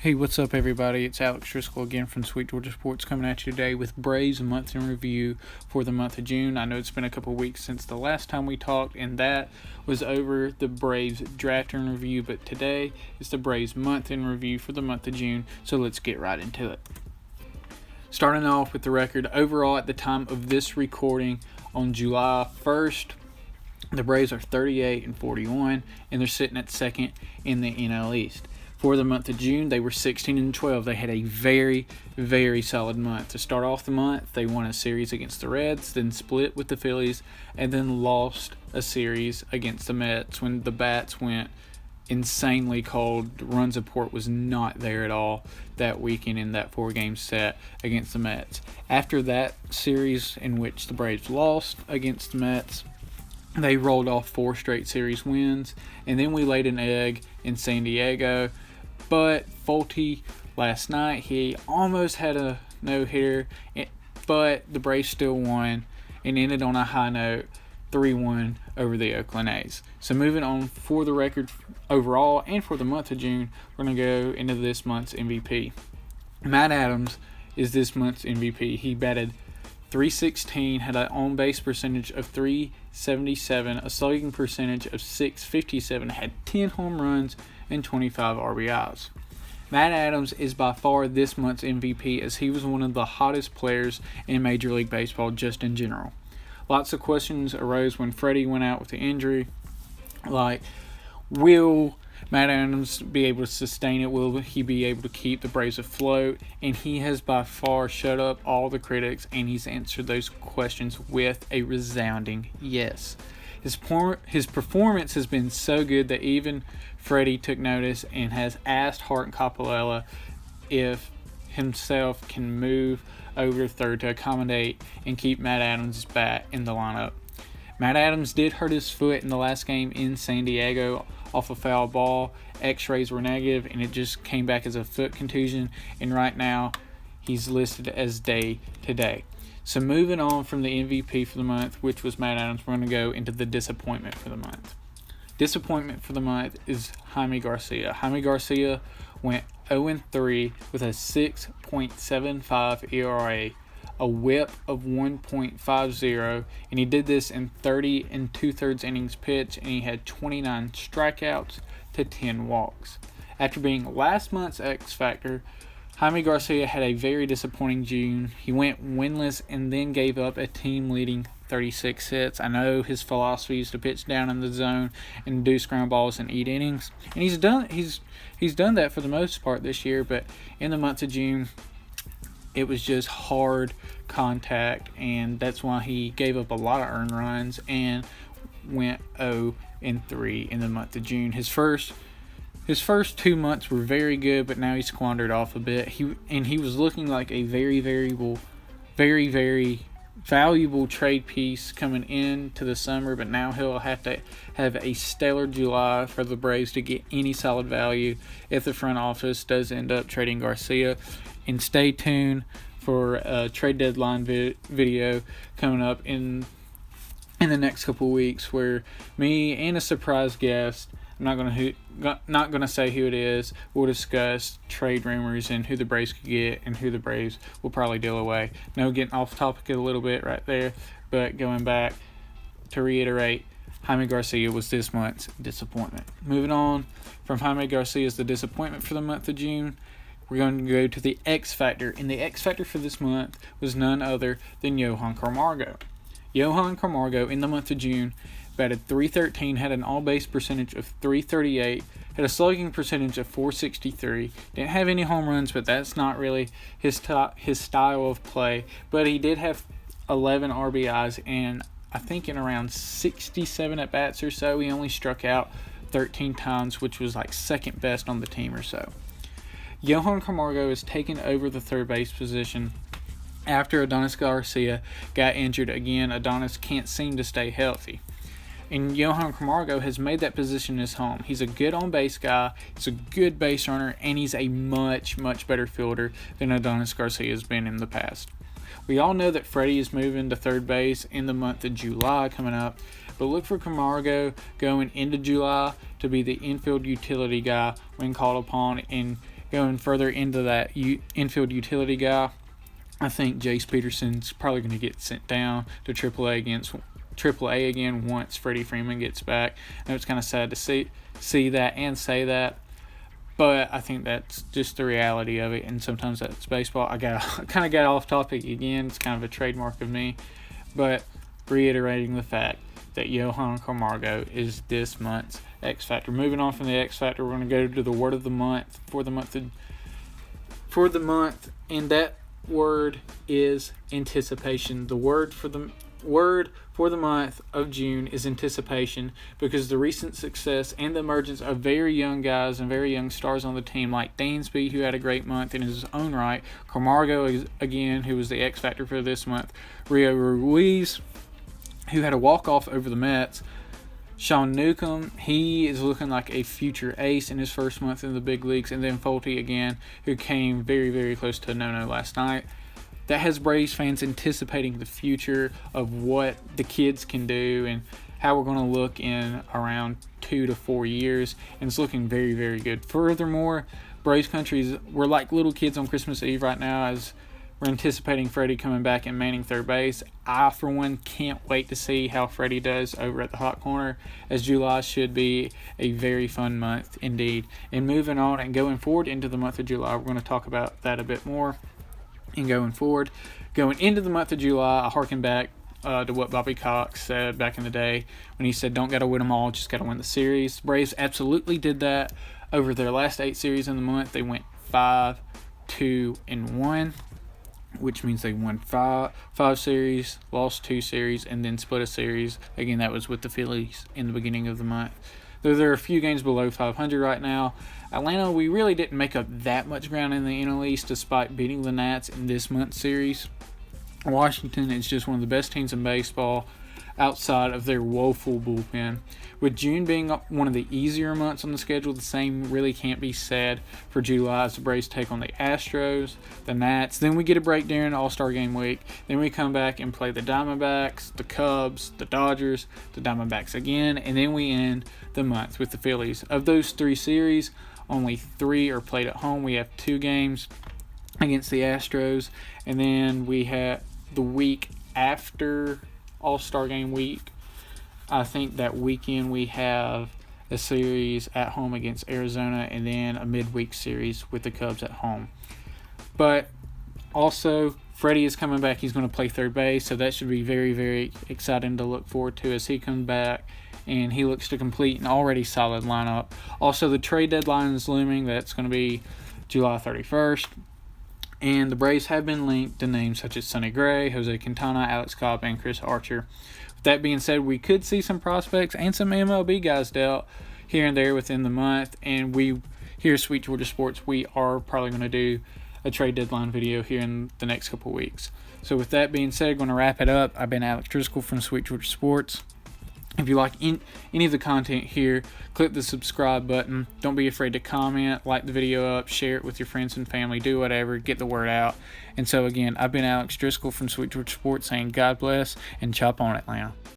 Hey, what's up, everybody? It's Alex Driskell again from Sweet Georgia Sports coming at you today with Braves month in review for the month of June. I know it's been a couple weeks since the last time we talked, and that was over the Braves draft in review, but today is the Braves month in review for the month of June, so let's get right into it. Starting off with the record, overall at the time of this recording on July 1st, the Braves are 38-41, and they're sitting at second in the NL East. For the month of June, they were 16-12. They had a very, very solid month. To start off the month, they won a series against the Reds, then split with the Phillies, and then lost a series against the Mets when the bats went insanely cold. Run support was not there at all that weekend in that 4-game set against the Mets. After that series in which the Braves lost against the Mets, they rolled off 4 straight series wins, and then we laid an egg in San Diego. But Fulte last night, he almost had a no-hitter, but the Braves still won and ended on a high note, 3-1 over the Oakland A's. So moving on for the record overall and for the month of June, we're going to go into this month's MVP. Matt Adams is this month's MVP. He batted .316, had an on-base percentage of .377, a slugging percentage of .657, had 10 home runs and 25 RBIs. Matt Adams is by far this month's MVP, as he was one of the hottest players in Major League Baseball just in general. Lots of questions arose when Freddie went out with the injury, like, will Matt Adams be able to sustain it? Will he be able to keep the Braves afloat? And he has by far shut up all the critics, and he's answered those questions with a resounding yes. His performance has been so good that even Freddie took notice and has asked Hart and Capella if himself can move over to third to accommodate and keep Matt Adams' bat in the lineup. Matt Adams did hurt his foot in the last game in San Diego off a foul ball. X-rays were negative, and it just came back as a foot contusion, and right now he's listed as day-to-day. So moving on from the MVP for the month, which was Matt Adams, we're going to go into the disappointment for the month. Disappointment for the month is Jaime Garcia. Jaime Garcia went 0-3 with a 6.75 ERA, a whip of 1.50, and he did this in 30 2/3 innings pitched, and he had 29 strikeouts to 10 walks. After being last month's X Factor, Jaime Garcia had a very disappointing June. He went winless and then gave up a team-leading 36 hits. I know his philosophy is to pitch down in the zone and do ground balls and eat innings, and he's done that for the most part this year. But in the month of June, it was just hard contact, and that's why he gave up a lot of earned runs and went 0-3 in the month of June. His first 2 months were very good, but now he's squandered off a bit. He was looking like a very valuable trade piece coming into the summer, but now he'll have to have a stellar July for the Braves to get any solid value if the front office does end up trading Garcia. And stay tuned for a trade deadline video coming up in the next couple weeks, where me and a surprise guest, I'm not gonna say who it is, we'll discuss trade rumors and who the Braves could get and who the Braves will probably deal away. No, getting off topic a little bit right there, but going back to reiterate, Jaime Garcia was this month's disappointment. Moving on from Jaime Garcia's the disappointment for the month of June, we're going to go to the X Factor, and the X Factor for this month was none other than Johan Camargo. Johan Camargo in the month of June batted .313, had an all-base percentage of .338, had a slugging percentage of .463, didn't have any home runs, but that's not really his style of play. But he did have 11 RBIs, and I think in around 67 at-bats or so, he only struck out 13 times, which was like second best on the team or so. Johan Camargo has taken over the third base position after Adonis Garcia got injured again. Adonis can't seem to stay healthy, and Johan Camargo has made that position his home. He's a good on-base guy, he's a good base runner, and he's a much better fielder than Adonis Garcia has been in the past. We all know that Freddie is moving to third base in the month of July coming up, but look for Camargo going into July to be the infield utility guy when called upon and going further into that infield utility guy, I think Jace Peterson's probably going to get sent down to AAA again once Freddie Freeman gets back. I know it's kind of sad to see that and say that, but I think that's just the reality of it, and sometimes that's baseball. I kind of got off topic again. It's kind of a trademark of me, but reiterating the fact that Johan Camargo is this month's X Factor. Moving on from the X Factor, we're going to go to the word of the month for the month, and that word is anticipation. The word for the month of June is anticipation, because the recent success and the emergence of very young guys and very young stars on the team, like Dansby, who had a great month in his own right, Camargo again, who was the X Factor for this month, Rio Ruiz, who had a walk-off over the Mets, Sean Newcomb, he is looking like a future ace in his first month in the big leagues, and then Folty again, who came very, very close to a no-no last night. That has Braves fans anticipating the future of what the kids can do and how we're going to look in around 2 to 4 years, and it's looking very, very good. Furthermore, Braves country, we're like little kids on Christmas Eve right now as we're anticipating Freddie coming back and manning third base. I, for one, can't wait to see how Freddie does over at the hot corner, as July should be a very fun month indeed. And moving on and going forward into the month of July, we're going to talk about that a bit more. And going into the month of July, I harken back to what Bobby Cox said back in the day when he said, don't got to win them all, just got to win the series. Braves absolutely did that over their last 8 series in the month. They went 5-2-1. Which means they won five series, lost 2 series, and then split a series. Again, that was with the Phillies in the beginning of the month. Though they're a few games below 500 right now, Atlanta, we really didn't make up that much ground in the NL East despite beating the Nats in this month's series. Washington is just one of the best teams in baseball outside of their woeful bullpen. With June being one of the easier months on the schedule, the same really can't be said for July as the Braves take on the Astros, the Nats. Then we get a break during All-Star Game week. Then we come back and play the Diamondbacks, the Cubs, the Dodgers, the Diamondbacks again, and then we end the month with the Phillies. Of those 3 series, only 3 are played at home. We have 2 games against the Astros, and then we have the week after All-Star Game week. I think that weekend we have a series at home against Arizona, and then a midweek series with the Cubs at home. But also, Freddie is coming back. He's going to play third base, so that should be very, very exciting to look forward to as he comes back, and he looks to complete an already solid lineup. Also, the trade deadline is looming. That's going to be July 31st. And the Braves have been linked to names such as Sonny Gray, Jose Quintana, Alex Cobb, and Chris Archer. With that being said, we could see some prospects and some MLB guys dealt here and there within the month. And we, here at Sweet Georgia Sports, we are probably going to do a trade deadline video here in the next couple of weeks. So with that being said, going to wrap it up. I've been Alex Driskell from Sweet Georgia Sports. If you like any of the content here, click the subscribe button. Don't be afraid to comment, like the video up, share it with your friends and family, do whatever, get the word out. And so again, I've been Alex Driskell from Sweet Georgia Sports saying God bless and chop on, Atlanta.